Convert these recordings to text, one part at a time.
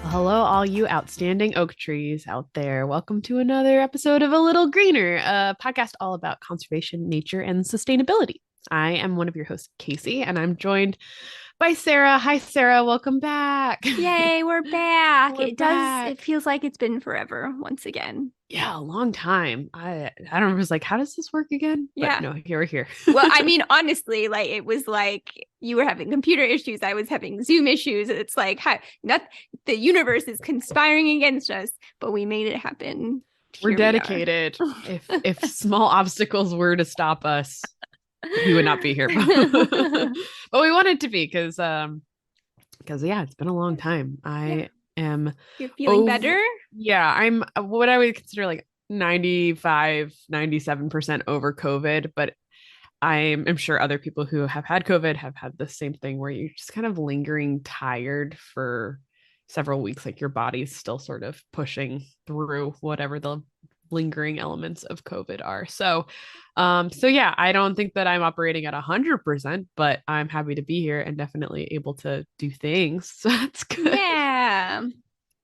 Hello, all you outstanding oak trees out there. Welcome to another episode of A Little Greener, a podcast all about conservation, nature, and sustainability. I am one of your hosts, Casey, and I'm joined by Sarah. Hi, Sarah. Welcome back. Yay, we're back. We're back. It feels like it's been forever once again. Yeah, a long time. I don't know. Was like, how does this work again? But Yeah. no, here we're here. Well, I mean, honestly, like it was like you were having computer issues, I was having Zoom issues. It's like not the universe is conspiring against us, but we made it happen. We're Here dedicated. If small obstacles were to stop us, we would not be here. But we wanted to be because yeah, it's been a long time. I am You're feeling better? Yeah, I'm what I would consider like 95, 97% over COVID, but I'm sure other people who have had COVID have had the same thing where you're just kind of lingering tired for several weeks, like your body's still sort of pushing through whatever the lingering elements of COVID are. So yeah, I don't think that I'm operating at 100%, but I'm happy to be here and definitely able to do things. So that's good. Yeah.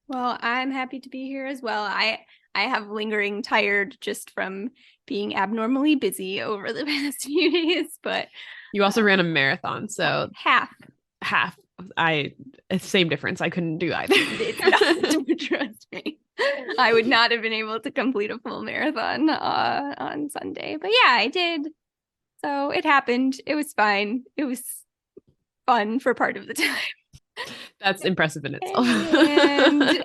Well, I'm happy to be here as well. I have lingering tired just from being abnormally busy over the past few days, but You also ran a marathon, so half. Same difference. I couldn't do either. It's not, trust me. I would not have been able to complete a full marathon on Sunday, but yeah, I did. So it happened. It was fine. It was fun for part of the time. That's impressive in itself.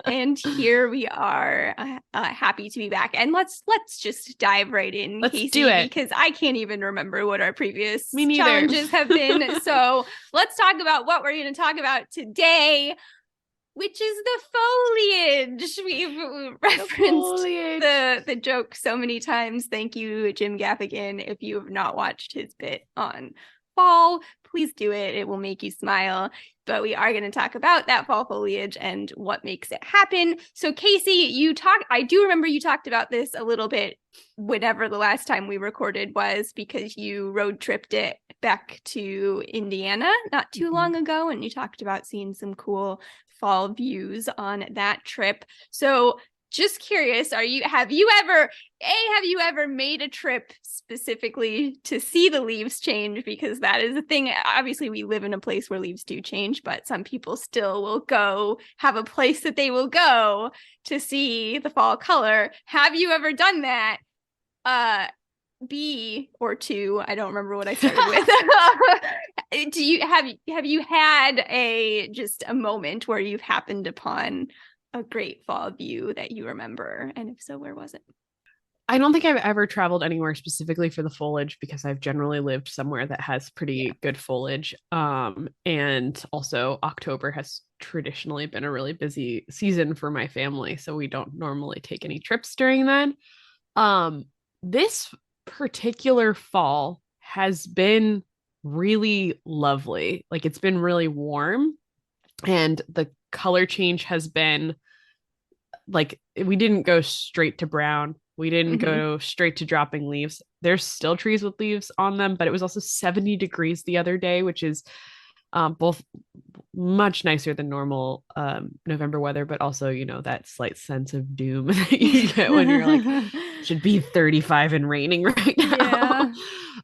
and here we are, happy to be back. And let's just dive right in. Let's Casey, do it, because I can't even remember what our previous Me neither. challenges have been. So let's talk about what we're going to talk about today, which is the foliage. We've referenced the joke so many times. Thank you, Jim Gaffigan. If you have not watched his bit on fall, please do it. It will make you smile. But we are going to talk about that fall foliage and what makes it happen. So Casey, I do remember you talked about this a little bit whenever the last time we recorded was, because you road tripped it back to Indiana not too long ago, and you talked about seeing some cool fall views on that trip. So just curious, have you ever made a trip specifically to see the leaves change? Because that is a thing. Obviously, we live in a place where leaves do change, but some people still will have a place that they will go to see the fall color. Have you ever done that? B or two, I don't remember what I started with. Have you had just a moment where you've happened upon a great fall view that you remember? And if so, where was it? I don't think I've ever traveled anywhere specifically for the foliage, because I've generally lived somewhere that has pretty good foliage. And also October has traditionally been a really busy season for my family, so we don't normally take any trips during then. This particular fall has been really lovely. Like, it's been really warm, and the color change has been like, we didn't go straight to brown. We didn't go straight to dropping leaves. There's still trees with leaves on them, but it was also 70 degrees the other day, which is both much nicer than normal November weather, but also, that slight sense of doom that you get when you're like, should be 35 and raining right now.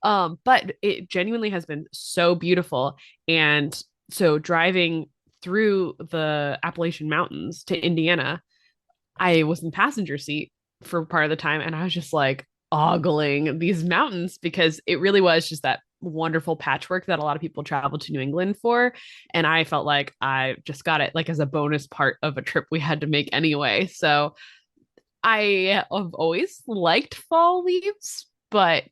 Yeah. But it genuinely has been so beautiful. And so driving through the Appalachian Mountains to Indiana, I was in the passenger seat for part of the time, and I was just like ogling these mountains, because it really was just that wonderful patchwork that a lot of people travel to New England for. And I felt like I just got it like as a bonus part of a trip we had to make anyway. So I have always liked fall leaves, but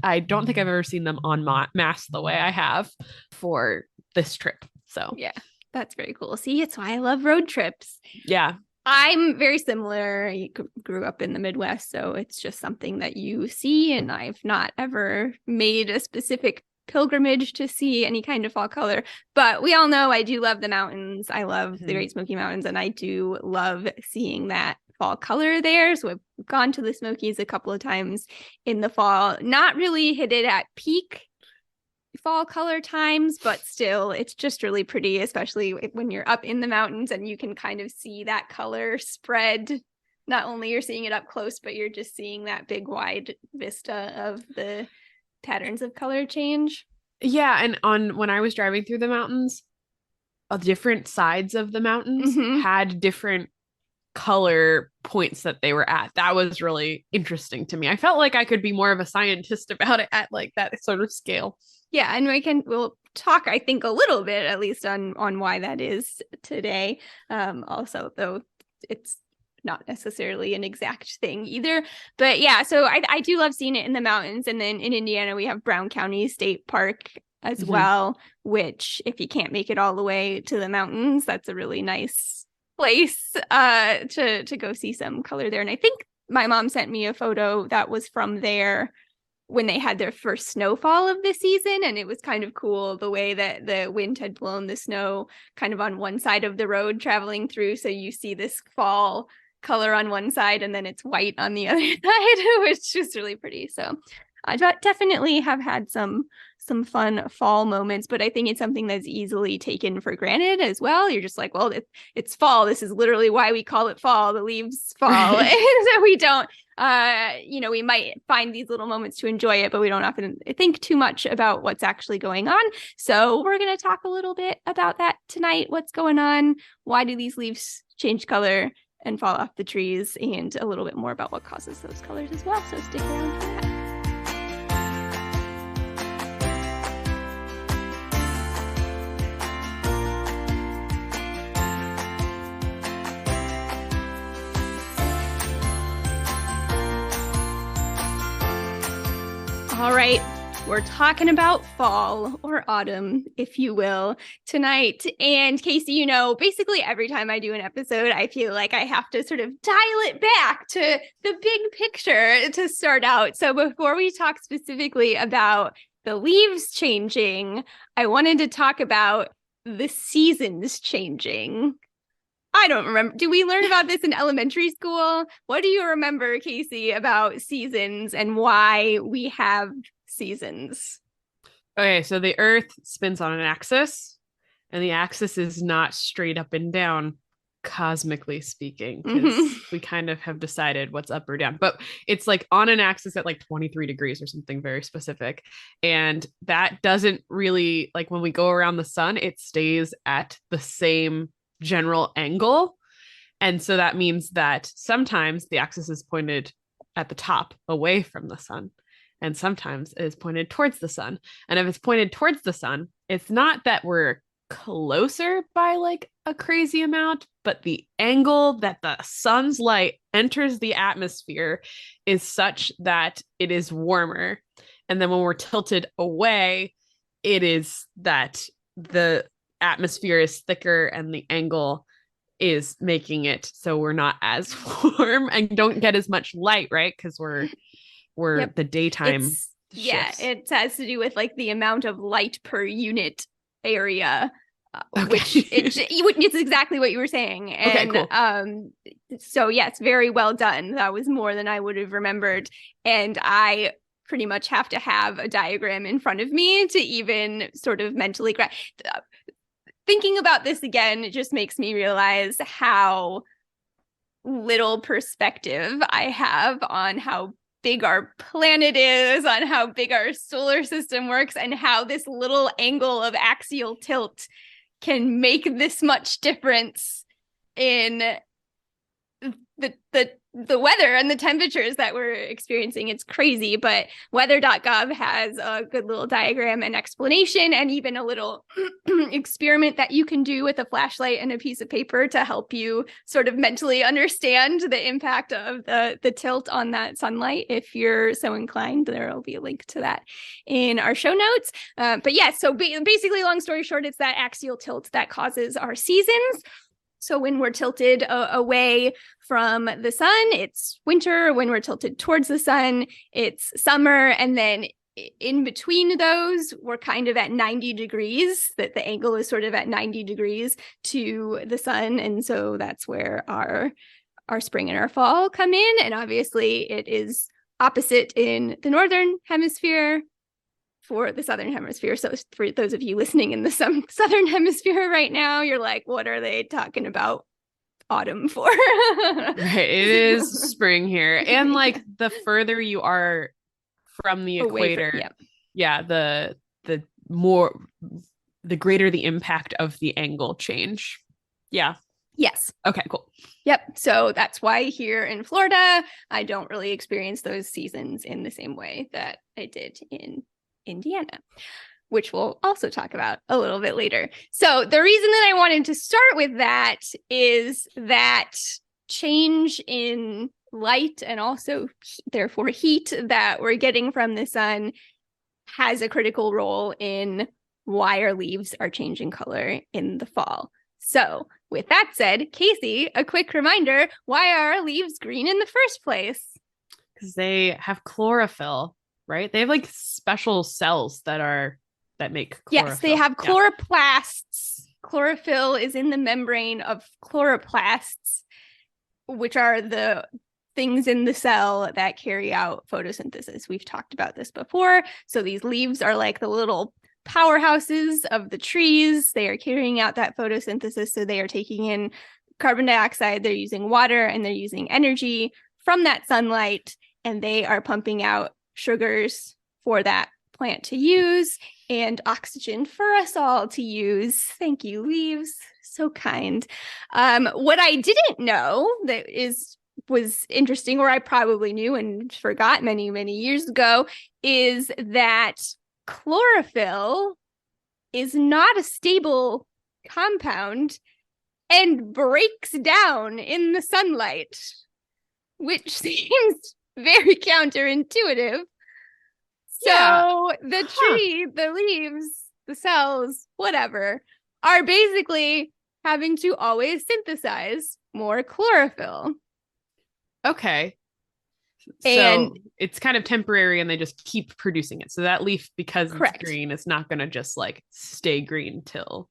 I don't think I've ever seen them en masse the way I have for this trip. So yeah, that's very cool. See, it's why I love road trips. Yeah. I'm very similar. I grew up in the Midwest, so it's just something that you see, and I've not ever made a specific pilgrimage to see any kind of fall color. But we all know I do love the mountains. I love the Great Smoky Mountains, and I do love seeing that fall color there. So I've gone to the Smokies a couple of times in the fall, not really hit it at peak fall color times, but still it's just really pretty, especially when you're up in the mountains and you can kind of see that color spread. Not only you're seeing it up close, but you're just seeing that big wide vista of the patterns of color change. Yeah, and when I was driving through the mountains, different sides of the mountains had different color points that they were at. That was really interesting to me. I felt like I could be more of a scientist about it at like that sort of scale. Yeah, and we'll talk, I think, a little bit at least on why that is today. Also, though it's not necessarily an exact thing either. But yeah, so I do love seeing it in the mountains. And then in Indiana, we have Brown County State Park as well, which if you can't make it all the way to the mountains, that's a really nice place to go see some color there. And I think my mom sent me a photo that was from there when they had their first snowfall of the season, and it was kind of cool the way that the wind had blown the snow kind of on one side of the road traveling through, so you see this fall color on one side and then it's white on the other side, which is really pretty. So I definitely have had some fun fall moments, but I think it's something that's easily taken for granted as well. You're just like, well, it's fall. This is literally why we call it fall. The leaves fall. And so we don't, we might find these little moments to enjoy it, but we don't often think too much about what's actually going on. So we're going to talk a little bit about that tonight. What's going on? Why do these leaves change color and fall off the trees? And a little bit more about what causes those colors as well. So stick around for that. All right, we're talking about fall or autumn, if you will, tonight. And Casey, basically every time I do an episode, I feel like I have to sort of dial it back to the big picture to start out. So before we talk specifically about the leaves changing, I wanted to talk about the seasons changing. I don't remember. Do we learn about this in elementary school? What do you remember, Casey, about seasons and why we have seasons? Okay, so the Earth spins on an axis, and the axis is not straight up and down, cosmically speaking, because we kind of have decided what's up or down. But it's like on an axis at like 23 degrees or something very specific. And that doesn't really, like when we go around the sun, it stays at the same general angle. And so that means that sometimes the axis is pointed at the top away from the sun, and sometimes it is pointed towards the sun. And if it's pointed towards the sun, it's not that we're closer by like a crazy amount, but the angle that the sun's light enters the atmosphere is such that it is warmer. And then when we're tilted away, it is that the atmosphere is thicker and the angle is making it so we're not as warm and don't get as much light, right? Because we're the daytime shifts. It has to do with like the amount of light per unit area, okay. Which it's exactly what you were saying. And okay, cool. So yes, very well done. That was more than I would have remembered. And I pretty much have to have a diagram in front of me to even sort of mentally thinking about this again, it just makes me realize how little perspective I have on how big our planet is, on how big our solar system works, and how this little angle of axial tilt can make this much difference in the weather and the temperatures that we're experiencing. It's crazy, but weather.gov has a good little diagram and explanation, and even a little experiment that you can do with a flashlight and a piece of paper to help you sort of mentally understand the impact of the tilt on that sunlight. If you're so inclined, there will be a link to that in our show notes. But yeah, so basically, long story short, it's that axial tilt that causes our seasons. So when we're tilted away from the sun, it's winter. When we're tilted towards the sun, it's summer. And then in between those, we're kind of at 90 degrees, that the angle is sort of at 90 degrees to the sun. And so that's where our spring and our fall come in. And obviously it is opposite in the northern hemisphere. for the Southern Hemisphere. So for those of you listening in the Southern Hemisphere right now, you're like, what are they talking about autumn for? Right. It is spring here. And like the further you are from the equator, the greater the impact of the angle change. Yeah. Yes. Okay, cool. Yep. So that's why here in Florida, I don't really experience those seasons in the same way that I did in Indiana, which we'll also talk about a little bit later. So the reason that I wanted to start with that is that change in light and also therefore heat that we're getting from the sun has a critical role in why our leaves are changing color in the fall. So with that said, Casey, a quick reminder, why are our leaves green in the first place? Because they have chlorophyll, right? They have like special cells that make chlorophyll. Yes, they have chloroplasts. Chlorophyll is in the membrane of chloroplasts, which are the things in the cell that carry out photosynthesis. We've talked about this before. So these leaves are like the little powerhouses of the trees. They are carrying out that photosynthesis. So they are taking in carbon dioxide, they're using water, and they're using energy from that sunlight, and they are pumping out sugars for that plant to use and oxygen for us all to use. Thank you, leaves. So kind. What I didn't know that was interesting, or I probably knew and forgot many, many years ago, is that chlorophyll is not a stable compound and breaks down in the sunlight, which seems very counterintuitive. So the tree, the leaves, the cells, whatever, are basically having to always synthesize more chlorophyll. Okay. And so it's kind of temporary and they just keep producing it. So that leaf, because it's green, it's not going to just like stay green till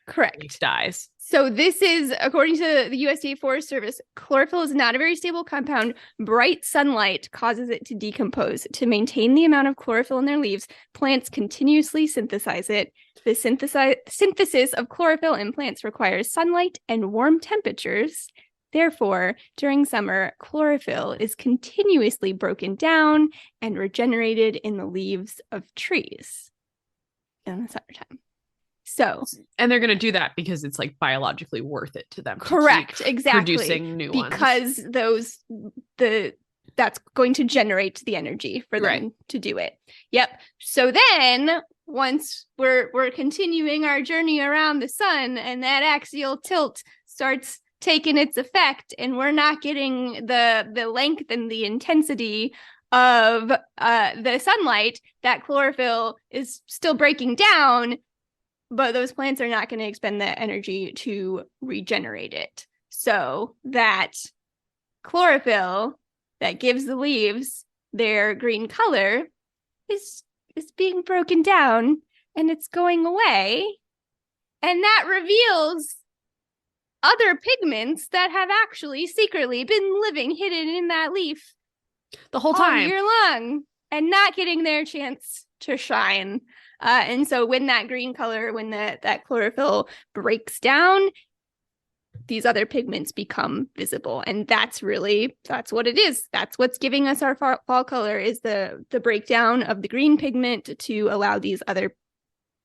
the leaf dies. So this is, according to the USDA Forest Service, chlorophyll is not a very stable compound. Bright sunlight causes it to decompose. To maintain the amount of chlorophyll in their leaves, plants continuously synthesize it. The synthesis of chlorophyll in plants requires sunlight and warm temperatures. Therefore, during summer, chlorophyll is continuously broken down and regenerated in the leaves of trees in the summertime. So, and they're going to do that because it's like biologically worth it to them. Correct, exactly. Producing new ones. Because that's going to generate the energy for them to do it. Yep. So then once we're continuing our journey around the sun and that axial tilt starts taken its effect and we're not getting the length and the intensity of the sunlight, that chlorophyll is still breaking down, but those plants are not going to expend that energy to regenerate it. So that chlorophyll that gives the leaves their green color is being broken down and it's going away, and that reveals other pigments that have actually secretly been living hidden in that leaf the whole time, all year long, and not getting their chance to shine. And so when that green color, when that chlorophyll breaks down, these other pigments become visible. And that's what it is. That's what's giving us our fall color, is the breakdown of the green pigment to allow these other,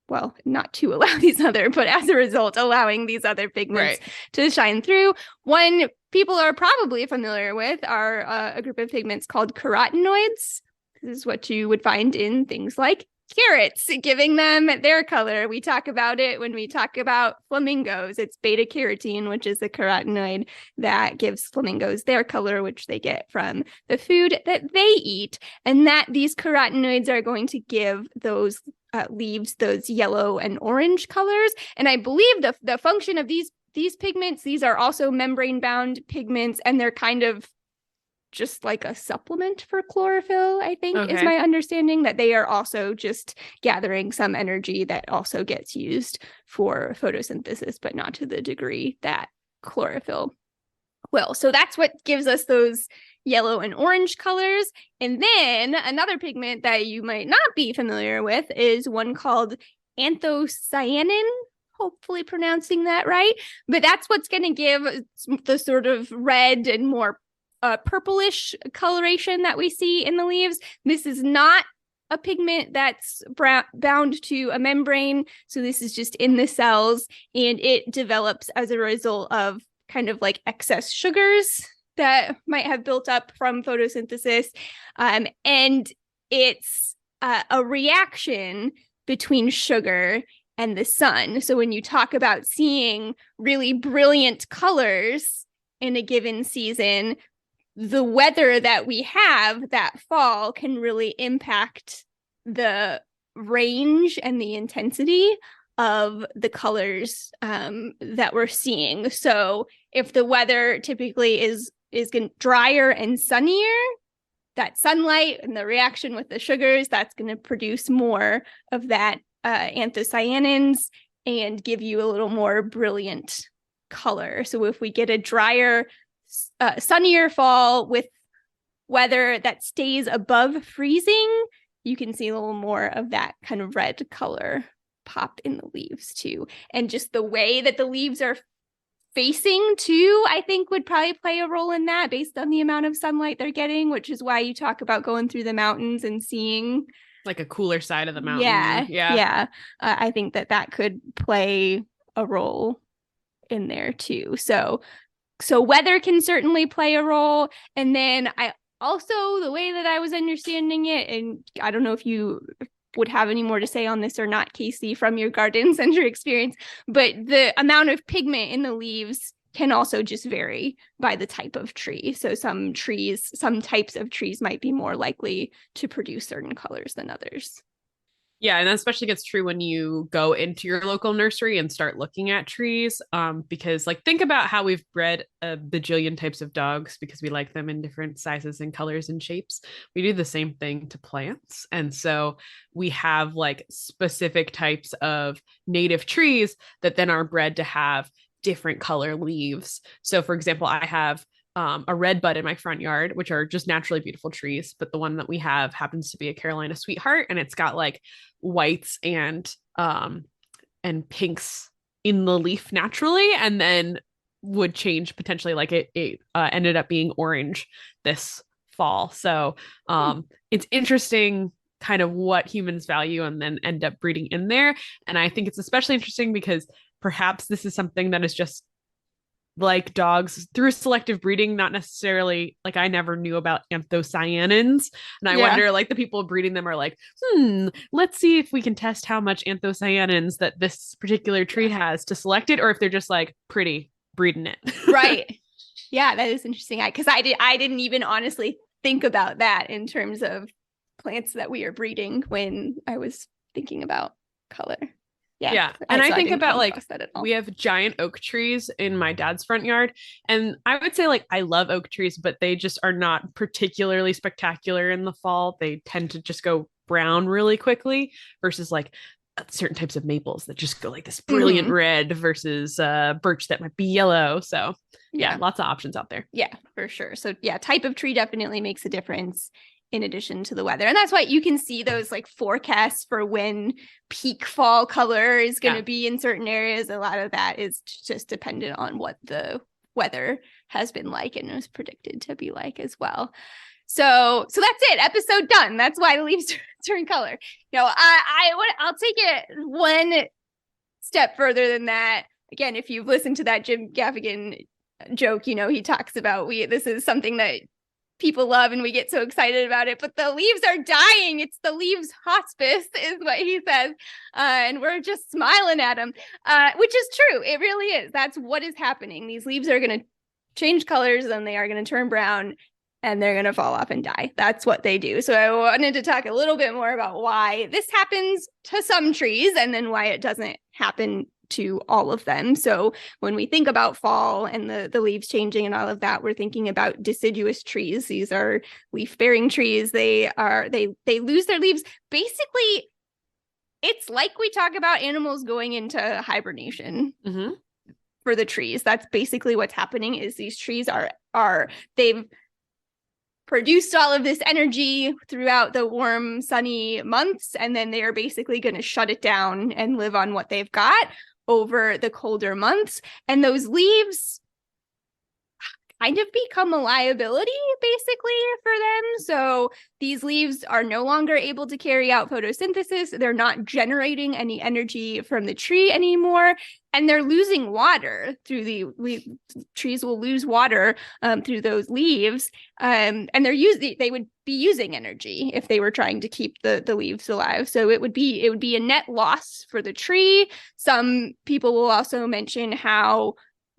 well, not to allow these other, but as a result, allowing these other pigments to shine through. One people are probably familiar with are a group of pigments called carotenoids. This is what you would find in things like carrots, giving them their color. We talk about it when we talk about flamingos. It's beta carotene, which is the carotenoid that gives flamingos their color, which they get from the food that they eat. And that these carotenoids are going to give those leaves those yellow and orange colors. And I believe the function of these pigments, these are also membrane bound pigments, and they're kind of just like a supplement for chlorophyll, I think, is my understanding, that they are also just gathering some energy that also gets used for photosynthesis, but not to the degree that chlorophyll will. So that's what gives us those yellow and orange colors. And then another pigment that you might not be familiar with is one called anthocyanin, hopefully pronouncing that right. But that's what's going to give the sort of red and more purplish coloration that we see in the leaves. This is not a pigment that's bound to a membrane. So this is just in the cells, and it develops as a result of kind of like excess sugars that might have built up from photosynthesis. And it's a reaction between sugar and the sun. So when you talk about seeing really brilliant colors in a given season, the weather that we have that fall can really impact the range and the intensity of the colors that we're seeing. So if the weather typically is drier and sunnier, that sunlight and the reaction with the sugars, that's going to produce more of that anthocyanins and give you a little more brilliant color. So if we get a drier, sunnier fall with weather that stays above freezing, you can see a little more of that kind of red color pop in the leaves too. And just the way that the leaves are facing too, I think would probably play a role in that based on the amount of sunlight they're getting, which is why you talk about going through the mountains and seeing like a cooler side of the mountain. Yeah. I think that could play a role in there too. So weather can certainly play a role. And then I also, the way that I was understanding it, and I don't know if you would have any more to say on this or not, Casey, from your gardens and your experience, but the amount of pigment in the leaves can also just vary by the type of tree. So some types of trees might be more likely to produce certain colors than others. Yeah, and that especially gets true when you go into your local nursery and start looking at trees. Because like think about how we've bred a bajillion types of dogs because we like them in different sizes and colors and shapes. We do the same thing to plants. And so we have like specific types of native trees that then are bred to have different color leaves. So for example, I have a red bud in my front yard, which are just naturally beautiful trees. But the one that we have happens to be a Carolina sweetheart, and it's got like whites and pinks in the leaf naturally, and then would change potentially. Like it ended up being orange this fall. So it's interesting kind of what humans value and then end up breeding in there. And I think it's especially interesting because perhaps this is something that is just like dogs through selective breeding, not necessarily like I never knew about anthocyanins. And I wonder like the people breeding them are like, let's see if we can test how much anthocyanins that this particular tree has to select it, or if they're just like pretty breeding it. Right. Yeah, that is interesting. Because I didn't even honestly think about that in terms of plants that we are breeding when I was thinking about color. Yeah. And I think about like we have giant oak trees in my dad's front yard. And I would say like I love oak trees, but they just are not particularly spectacular in the fall. They tend to just go brown really quickly versus like certain types of maples that just go like this brilliant red versus birch that might be yellow. So yeah, lots of options out there. Yeah, for sure. So yeah, type of tree definitely makes a difference in addition to the weather. And that's why you can see those like forecasts for when peak fall color is going to be in certain areas. A lot of that is just dependent on what the weather has been like and is predicted to be like as well. So that's it. Episode done. That's why the leaves turn color. I'll take it one step further than that. Again, if you've listened to that Jim Gaffigan joke, he talks about this is something that people love and we get so excited about it, but the leaves are dying. It's the leaves hospice is what he says. And we're just smiling at him, which is true. It really is. That's what is happening. These leaves are going to change colors and they are going to turn brown and they're going to fall off and die. That's what they do. So I wanted to talk a little bit more about why this happens to some trees and then why it doesn't happen to all of them. So when we think about fall and the leaves changing and all of that, we're thinking about deciduous trees. These are leaf-bearing trees. They lose their leaves. Basically, it's like we talk about animals going into hibernation for the trees. That's basically what's happening is these trees they've produced all of this energy throughout the warm, sunny months, and then they are basically going to shut it down and live on what they've got over the colder months. And those leaves kind of become a liability basically for them. So these leaves are no longer able to carry out photosynthesis. They're not generating any energy from the tree anymore. And they're losing water through trees will lose water through those leaves. And they would be using energy if they were trying to keep the leaves alive. So it would be a net loss for the tree. Some people will also mention how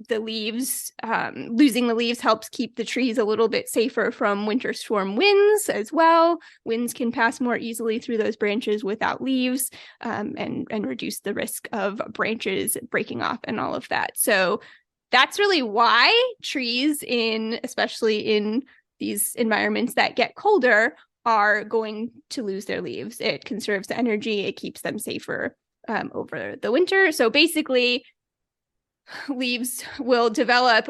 the leaves, losing the leaves helps keep the trees a little bit safer from winter storm winds as well. Winds can pass more easily through those branches without leaves, and reduce the risk of branches breaking off and all of that. So that's really why trees, especially in these environments that get colder, are going to lose their leaves. It conserves the energy. It keeps them safer over the winter. So basically, leaves will develop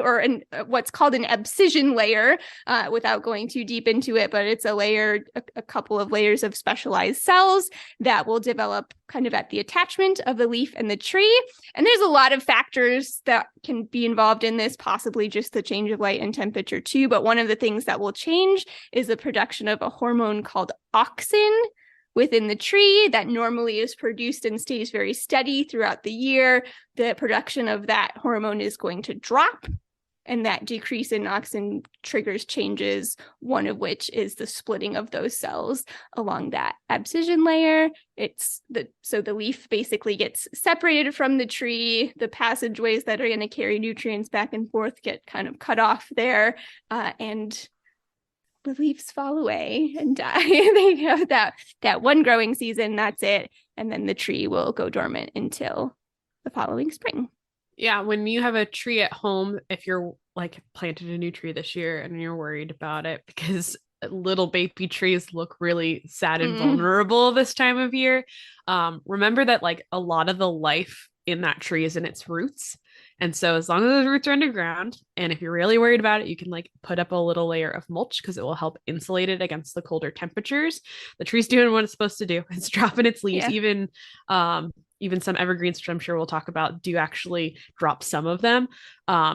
what's called an abscission layer, without going too deep into it, but it's a couple of layers of specialized cells that will develop kind of at the attachment of the leaf and the tree. And there's a lot of factors that can be involved in this, possibly just the change of light and temperature too. But one of the things that will change is the production of a hormone called auxin within the tree that normally is produced and stays very steady throughout the year. The production of that hormone is going to drop, and that decrease in auxin triggers changes, one of which is the splitting of those cells along that abscission layer. So the leaf basically gets separated from the tree. The passageways that are going to carry nutrients back and forth get kind of cut off there, and the leaves fall away and die. They have that one growing season, that's it. And then the tree will go dormant until the following spring. Yeah, when you have a tree at home, if you're like planted a new tree this year and you're worried about it because little baby trees look really sad and vulnerable this time of year, remember that like a lot of the life in that tree is in its roots. And so as long as those roots are underground, and if you're really worried about it, you can like put up a little layer of mulch because it will help insulate it against the colder temperatures. The tree's doing what it's supposed to do. It's dropping its leaves. Yeah. Even some evergreens, which I'm sure we'll talk about, do actually drop some of them.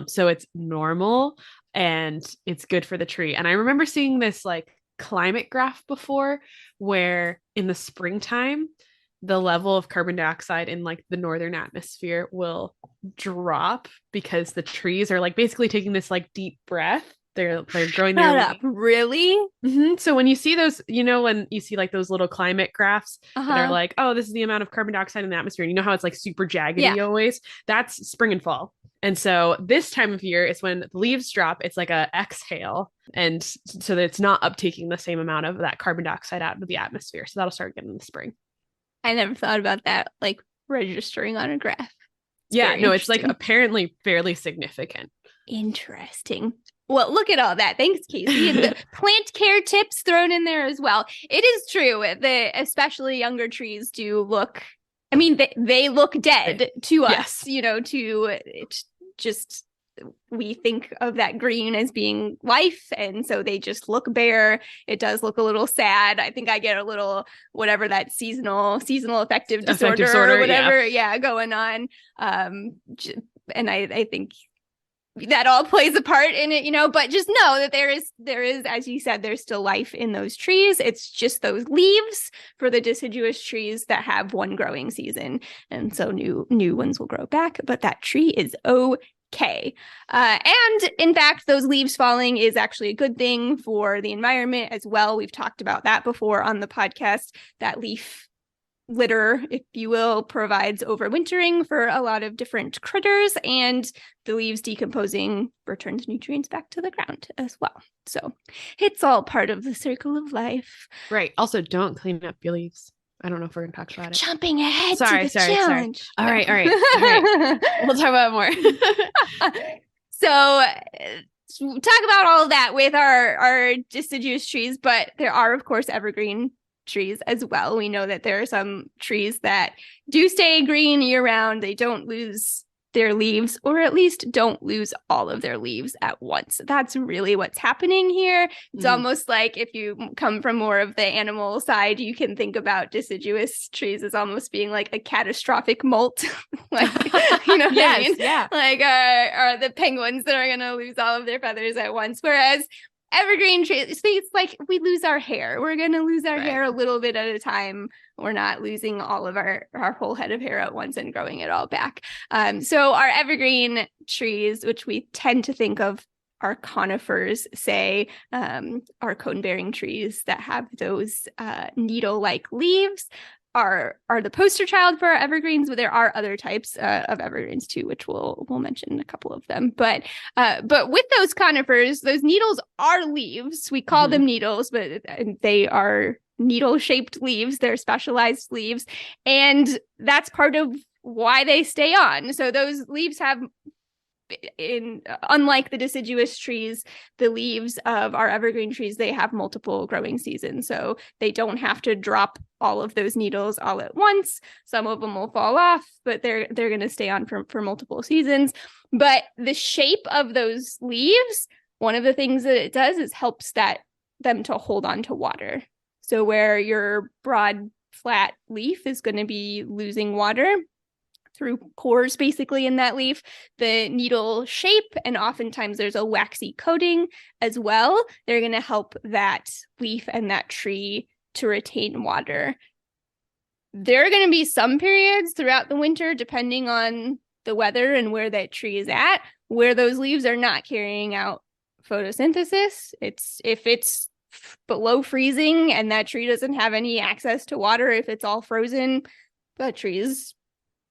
So it's normal and it's good for the tree. And I remember seeing this like climate graph before where in the springtime, the level of carbon dioxide in like the northern atmosphere will drop because the trees are like basically taking this like deep breath. They're growing their up. Really? Mm-hmm. So when you see those, when you see like those little climate graphs that are like, oh, this is the amount of carbon dioxide in the atmosphere. And you know how it's like super jaggedy always? That's spring and fall. And so this time of year is when the leaves drop. It's like a exhale. And so that it's not uptaking the same amount of that carbon dioxide out of the atmosphere. So that'll start again in the spring. I never thought about that, like registering on a graph. It's like apparently fairly significant. Interesting. Well, look at all that. Thanks, Casey. And the plant care tips thrown in there as well. It is true that especially younger trees do look, I mean, they look dead to us, we think of that green as being life. And so they just look bare. It does look a little sad. I think I get a little, whatever that seasonal affective disorder or whatever. Yeah. Going on. And I think that all plays a part in it, but just know that there is, as you said, there's still life in those trees. It's just those leaves for the deciduous trees that have one growing season. And so new ones will grow back, but that tree is okay. And in fact, those leaves falling is actually a good thing for the environment as well. We've talked about that before on the podcast. That leaf litter, if you will, provides overwintering for a lot of different critters, and the leaves decomposing returns nutrients back to the ground as well. So it's all part of the circle of life. Right. Also, don't clean up your leaves. I don't know if we're going to talk about it. Jumping ahead to the challenge. All right. We'll talk about more. So talk about all of that with our deciduous trees, but there are, of course, evergreen trees as well. We know that there are some trees that do stay green year round. They don't lose their leaves, or at least don't lose all of their leaves at once. That's really what's happening here. It's almost like if you come from more of the animal side, you can think about deciduous trees as almost being like a catastrophic molt. Like, you know what I mean? Yeah. Like are the penguins that are going to lose all of their feathers at once. Whereas evergreen trees, it's like we lose our hair. We're going to lose our hair a little bit at a time. We're not losing all of our whole head of hair at once and growing it all back. So our evergreen trees, which we tend to think of our conifers, say, our cone-bearing trees that have those needle-like leaves, are the poster child for our evergreens, but there are other types of evergreens too, which we'll mention a couple of them. But with those conifers, those needles are leaves. We call them needles, but they are needle-shaped leaves. They're specialized leaves, and that's part of why they stay on. So those leaves have, unlike the deciduous trees, the leaves of our evergreen trees, they have multiple growing seasons. So they don't have to drop all of those needles all at once. Some of them will fall off, but they're going to stay on for multiple seasons. But the shape of those leaves, one of the things that it does is helps them to hold on to water. So where your broad, flat leaf is going to be losing water through pores basically in that leaf, the needle shape, and oftentimes there's a waxy coating as well, they're going to help that leaf and that tree to retain water. There are going to be some periods throughout the winter, depending on the weather and where that tree is at, where those leaves are not carrying out photosynthesis. If it's below freezing and that tree doesn't have any access to water, if it's all frozen, that tree is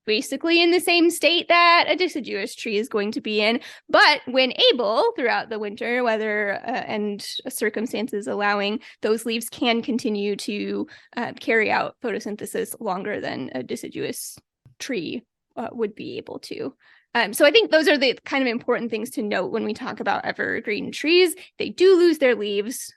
basically in the same state that a deciduous tree is going to be in. But when able, throughout the winter, weather and circumstances allowing, those leaves can continue to carry out photosynthesis longer than a deciduous tree would be able to. So I think those are the kind of important things to note when we talk about evergreen trees. They do lose their leaves.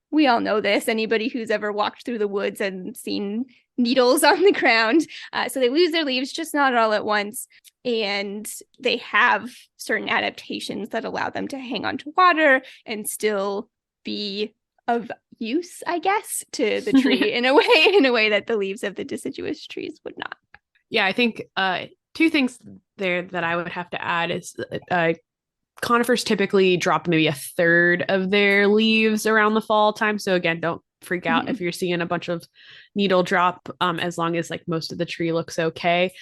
We all know this. Anybody who's ever walked through the woods and seen needles on the ground. So they lose their leaves, just not all at once. And they have certain adaptations that allow them to hang on to water and still be of use, I guess, to the tree in a way that the leaves of the deciduous trees would not. Yeah, I think two things there that I would have to add is conifers typically drop maybe a third of their leaves around the fall time. So again, don't freak out if you're seeing a bunch of needle drop, as long as like most of the tree looks okay.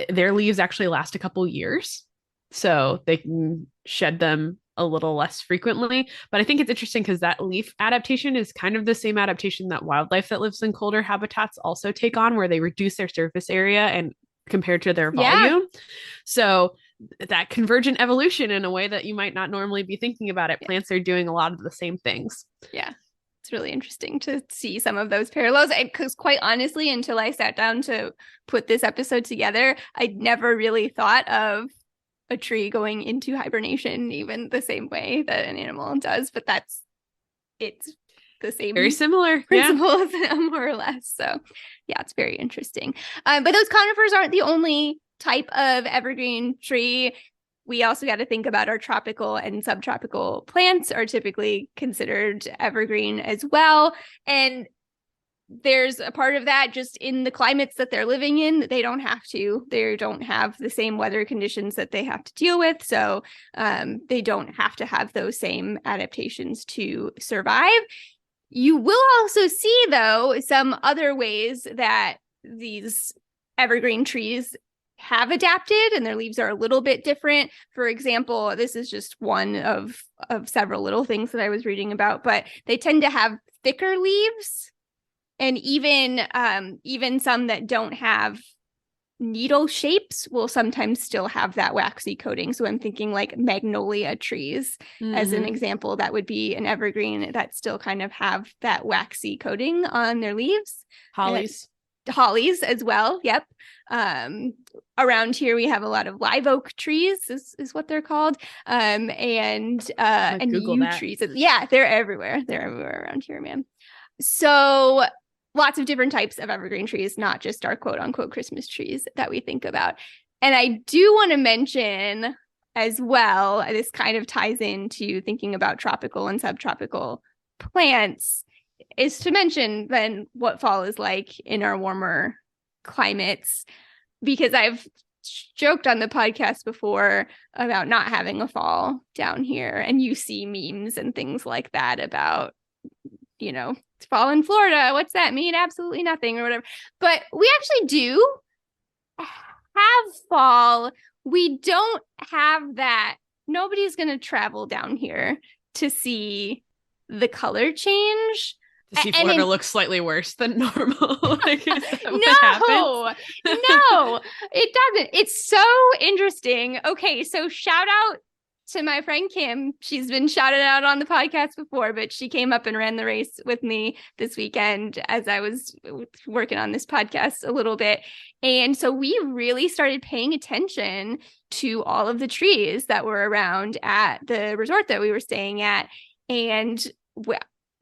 Their leaves actually last a couple years, so they can shed them a little less frequently. But I think it's interesting because that leaf adaptation is kind of the same adaptation that wildlife that lives in colder habitats also take on, where they reduce their surface area and compared to their volume. So that convergent evolution in a way that you might not normally be thinking about it. Plants are doing a lot of the same things. Yeah. It's really interesting to see some of those parallels. Because quite honestly, until I sat down to put this episode together, I'd never really thought of a tree going into hibernation even the same way that an animal does. But it's the same, very similar principles, more or less. So yeah, it's very interesting. But those conifers aren't the only type of evergreen tree. We also got to think about our tropical and subtropical plants are typically considered evergreen as well. And there's a part of that just in the climates that they're living in. They don't have the same weather conditions that they have to deal with. So they don't have to have those same adaptations to survive. You will also see, though, some other ways that these evergreen trees have adapted and their leaves are a little bit different. For example, this is just one of several little things that I was reading about, but they tend to have thicker leaves, and even some that don't have needle shapes will sometimes still have that waxy coating. So I'm thinking like magnolia trees as an example. That would be an evergreen that still kind of have that waxy coating on their leaves. Hollies as well. Yep. Around here we have a lot of live oak trees is what they're called. And yew trees. Yeah, they're everywhere. They're everywhere around here, man. So lots of different types of evergreen trees, not just our quote unquote Christmas trees that we think about. And I do want to mention as well, this kind of ties into thinking about tropical and subtropical plants, is to mention then what fall is like in our warmer climates, because I've joked on the podcast before about not having a fall down here, and you see memes and things like that about, you know, fall in Florida, what's that mean? Absolutely nothing or whatever. But we actually do have fall. We don't have that. Nobody's going to travel down here to see the color change. To see Florida looks slightly worse than normal. Like, no, it doesn't. It's so interesting. Okay, so shout out to my friend Kim. She's been shouted out on the podcast before, but she came up and ran the race with me this weekend as I was working on this podcast a little bit. And so we really started paying attention to all of the trees that were around at the resort that we were staying at. And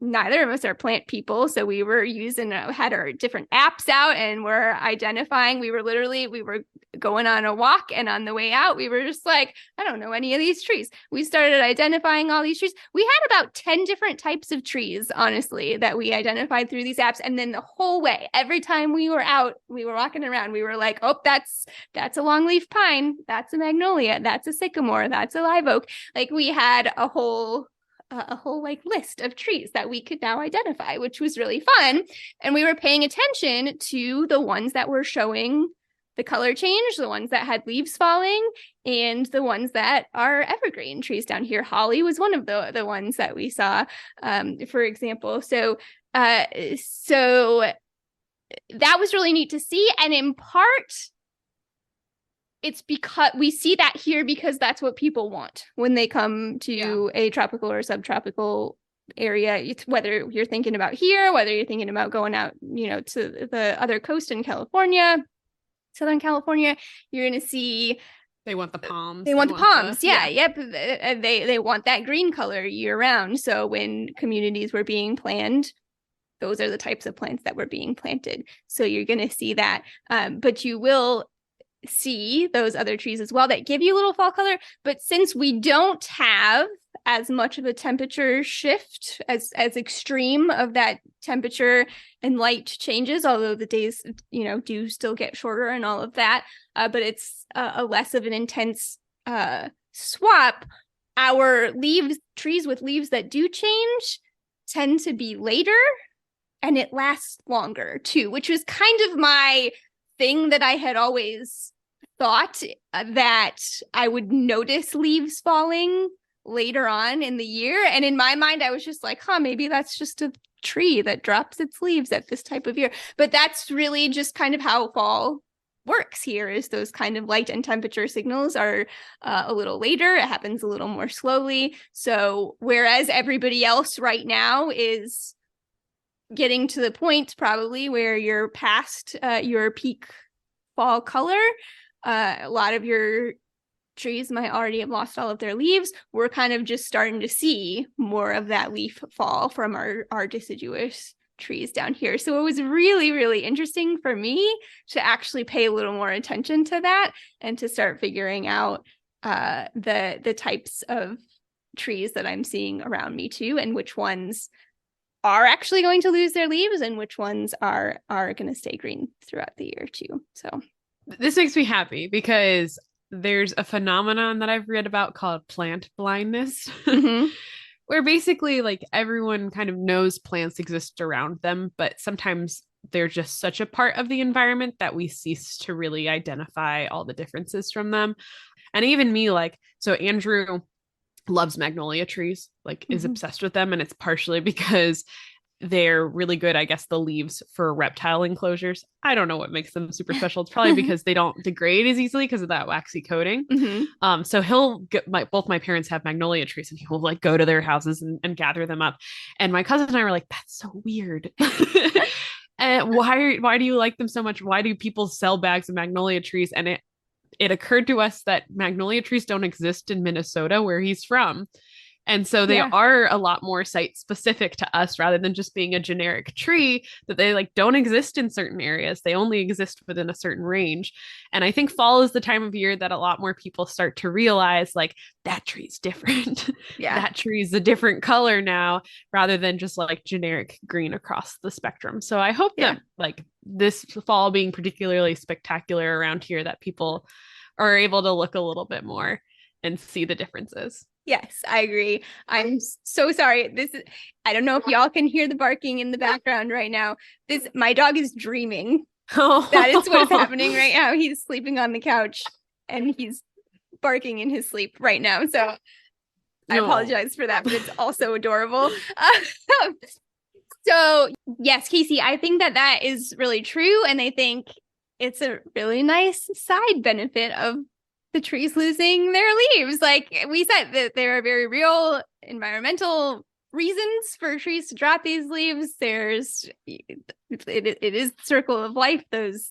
neither of us are plant people, so we were had our different apps out, and we're identifying. We were going on a walk, and on the way out, we were just like, I don't know any of these trees. We started identifying all these trees. We had about 10 different types of trees, honestly, that we identified through these apps. And then the whole way, every time we were out, we were walking around, we were like, oh, that's a longleaf pine, that's a magnolia, that's a sycamore, that's a live oak. Like, we had a whole like list of trees that we could now identify, which was really fun. And we were paying attention to the ones that were showing the color change, the ones that had leaves falling, and the ones that are evergreen trees down here. Holly was one of the ones that we saw, for example. So that was really neat to see. And in part, it's because we see that here because that's what people want when they come to a tropical or subtropical area. It's whether you're thinking about here, whether you're thinking about going out, you know, to the other coast in California, Southern California, you're going to see. They want the palms. They want the palms. Yep. They want that green color year round. So when communities were being planned, those are the types of plants that were being planted. So you're going to see that. But you will see those other trees as well that give you a little fall color. But since we don't have as much of a temperature shift, as extreme of that temperature and light changes, although the days, you know, do still get shorter and all of that, but it's a less of an intense swap. Our trees with leaves that do change tend to be later, and it lasts longer too, which was kind of my thing that I had always thought, that I would notice leaves falling later on in the year. And in my mind, I was just like, maybe that's just a tree that drops its leaves at this type of year. But that's really just kind of how fall works here, is those kind of light and temperature signals are a little later. It happens a little more slowly. So whereas everybody else right now is getting to the point probably where you're past your peak fall color, a lot of your trees might already have lost all of their leaves. We're kind of just starting to see more of that leaf fall from our deciduous trees down here. So it was really, really interesting for me to actually pay a little more attention to that and to start figuring out the types of trees that I'm seeing around me too, and which ones are actually going to lose their leaves and which ones are going to stay green throughout the year too. So this makes me happy because there's a phenomenon that I've read about called plant blindness, where basically like everyone kind of knows plants exist around them, but sometimes they're just such a part of the environment that we cease to really identify all the differences from them. And even me, like, so Andrew loves magnolia trees, like is obsessed with them. And it's partially because they're really good, I guess, the leaves for reptile enclosures. I don't know what makes them super special. It's probably because they don't degrade as easily because of that waxy coating. So he'll get both my parents have magnolia trees, and he'll like go to their houses and gather them up. And my cousin and I were like, that's so weird. And why do you like them so much? Why do people sell bags of magnolia trees? And it occurred to us that magnolia trees don't exist in Minnesota, where he's from. And so they are a lot more site specific to us rather than just being a generic tree that they like don't exist in certain areas. They only exist within a certain range. And I think fall is the time of year that a lot more people start to realize like that tree's different. Yeah. That tree's a different color now rather than just like generic green across the spectrum. So I hope that like this fall being particularly spectacular around here that people are able to look a little bit more and see the differences. Yes, I agree. I'm so sorry. I don't know if y'all can hear the barking in the background right now. My dog is dreaming. That is what's happening right now. He's sleeping on the couch and he's barking in his sleep right now. So I apologize for that, but it's also adorable. So yes, Casey, I think that is really true. And I think it's a really nice side benefit of the trees losing their leaves. Like we said, that there are very real environmental reasons for trees to drop these leaves. It is the circle of life. Those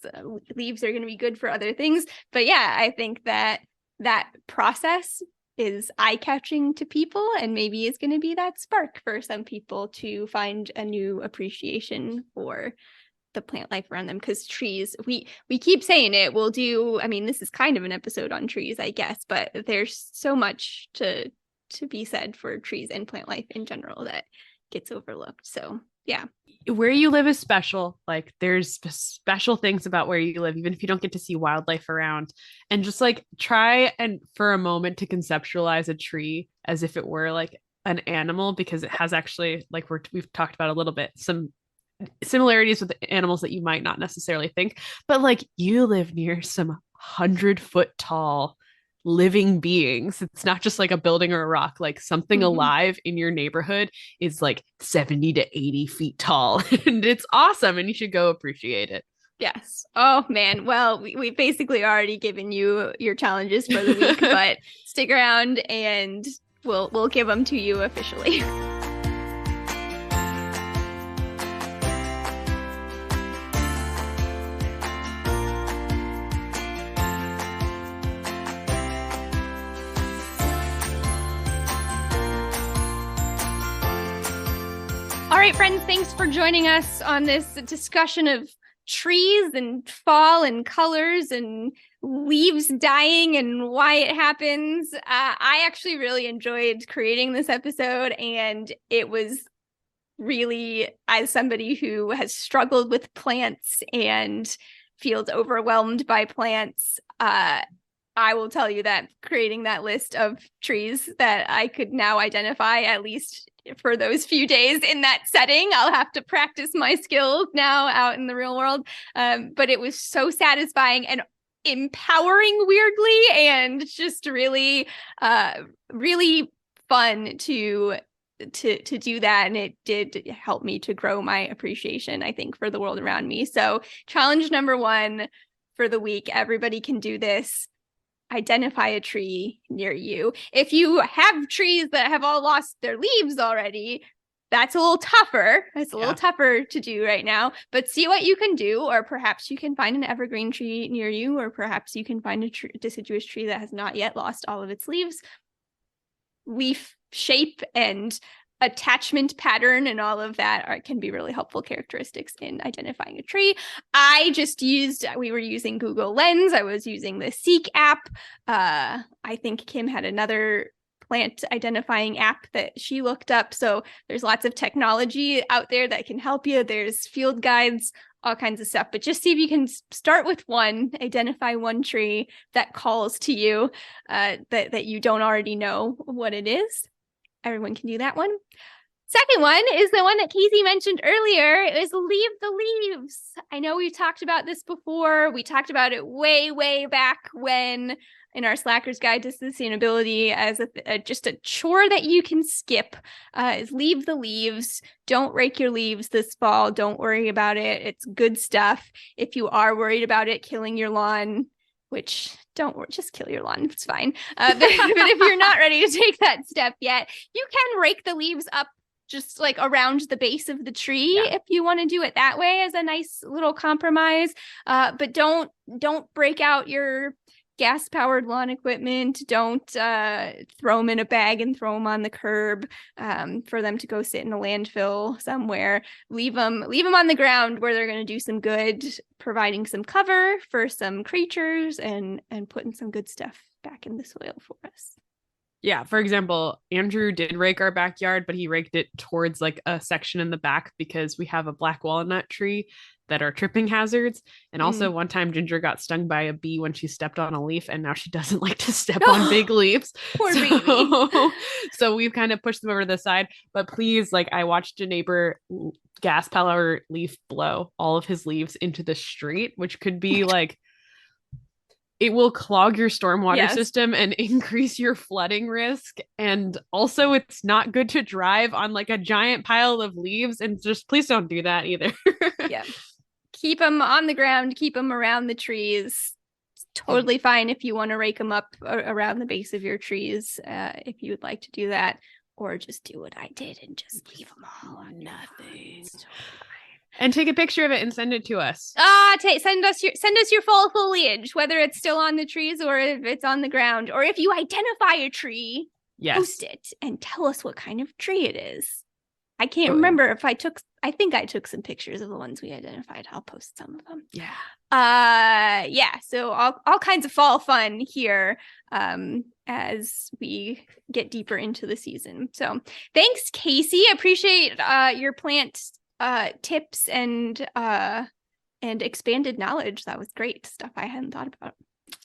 leaves are going to be good for other things. But yeah, I think that process is eye-catching to people, and maybe is going to be that spark for some people to find a new appreciation for the plant life around them. Because trees, we keep saying it, we'll do, I mean, this is kind of an episode on trees, I guess, but there's so much to be said for trees and plant life in general that gets overlooked. So yeah, where you live is special. Like there's special things about where you live, even if you don't get to see wildlife around. And just like try and for a moment to conceptualize a tree as if it were like an animal, because it has actually, like we've talked about a little bit, some similarities with animals that you might not necessarily think. But like you live near some 100-foot tall living beings. It's not just like a building or a rock. Like something alive in your neighborhood is like 70 to 80 feet tall. And it's awesome. And you should go appreciate it. Yes. Oh man. Well, we basically already given you your challenges for the week, but stick around and we'll give them to you officially. All right, friends, thanks for joining us on this discussion of trees and fall and colors and leaves dying and why it happens. I actually really enjoyed creating this episode, and it was really, as somebody who has struggled with plants and feels overwhelmed by plants, I will tell you that creating that list of trees that I could now identify, at least for those few days in that setting, I'll have to practice my skills now out in the real world. But it was so satisfying and empowering, weirdly, and just really, really fun to do that. And it did help me to grow my appreciation, I think, for the world around me. So challenge number 1 for the week, everybody can do this. Identify a tree near you. If you have trees that have all lost their leaves already, that's a little tougher. It's a little tougher to do right now, but see what you can do. Or perhaps you can find an evergreen tree near you, or perhaps you can find a deciduous tree that has not yet lost all of its leaves. Leaf shape and attachment pattern and all of that can be really helpful characteristics in identifying a tree. We were using Google Lens. I was using the Seek app. I think Kim had another plant identifying app that she looked up. So there's lots of technology out there that can help you. There's field guides, all kinds of stuff, but just see if you can start with one, identify one tree that calls to you, that you don't already know what it is. Everyone can do that one. Second one is the one that Casey mentioned earlier. It was leave the leaves. I know we've talked about this before. We talked about it way, way back when in our Slacker's Guide to Sustainability as just a chore that you can skip, is leave the leaves. Don't rake your leaves this fall. Don't worry about it. It's good stuff. If you are worried about it killing your lawn, which just kill your lawn. It's fine. But if you're not ready to take that step yet, you can rake the leaves up just like around the base of the tree if you want to do it that way as a nice little compromise. But don't break out your gas-powered lawn equipment. Don't throw them in a bag and throw them on the curb for them to go sit in a landfill somewhere. Leave them on the ground where they're going to do some good, providing some cover for some creatures and putting some good stuff back in the soil for us. Yeah, for example, Andrew did rake our backyard, but he raked it towards like a section in the back because we have a black walnut tree that are tripping hazards. And also one time Ginger got stung by a bee when she stepped on a leaf, and now she doesn't like to step on big leaves. Poor baby. So we've kind of pushed them over to the side. But please, like, I watched a neighbor gas power leaf blow all of his leaves into the street, which could be like, it will clog your stormwater system and increase your flooding risk. And also, it's not good to drive on like a giant pile of leaves. And just please don't do that either. Yeah. Keep them on the ground. Keep them around the trees. It's totally fine if you want to rake them up around the base of your trees, if you would like to do that. Or just do what I did and just leave them all on nothing. And take a picture of it and send it to us. Send us your fall foliage, whether it's still on the trees or if it's on the ground, or if you identify a tree, post it and tell us what kind of tree it is. I can't remember if I think I took some pictures of the ones we identified. I'll post some of them. Yeah. So all kinds of fall fun here as we get deeper into the season. So thanks, Casey. Appreciate your plant tips and expanded knowledge. That was great stuff I hadn't thought about.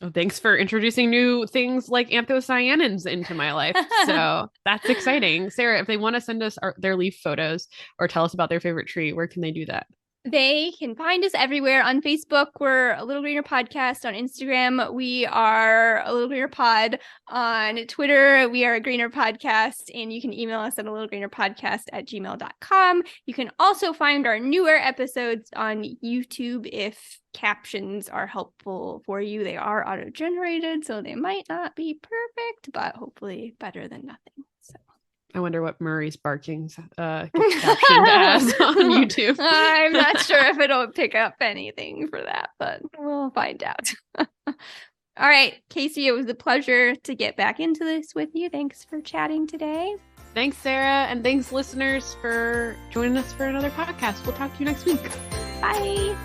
Oh, thanks for introducing new things like anthocyanins into my life. So that's exciting. Sarah, if they want to send us their leaf photos or tell us about their favorite tree, where can they do that? They can find us everywhere. On Facebook, we're A Little Greener Podcast. On Instagram, we are A Little Greener Pod. On Twitter, we are A Greener Podcast. And you can email us at alittlegreenerpodcast@gmail.com. You can also find our newer episodes on YouTube if captions are helpful for you. They are auto-generated, so they might not be perfect, but hopefully better than nothing. So I wonder what Murray's barking gets captioned as on YouTube. I'm not sure if it'll pick up anything for that, but we'll find out. All right, Casey, it was a pleasure to get back into this with you. Thanks for chatting today. Thanks, Sarah, and thanks, listeners, for joining us for another podcast. We'll talk to you next week. Bye.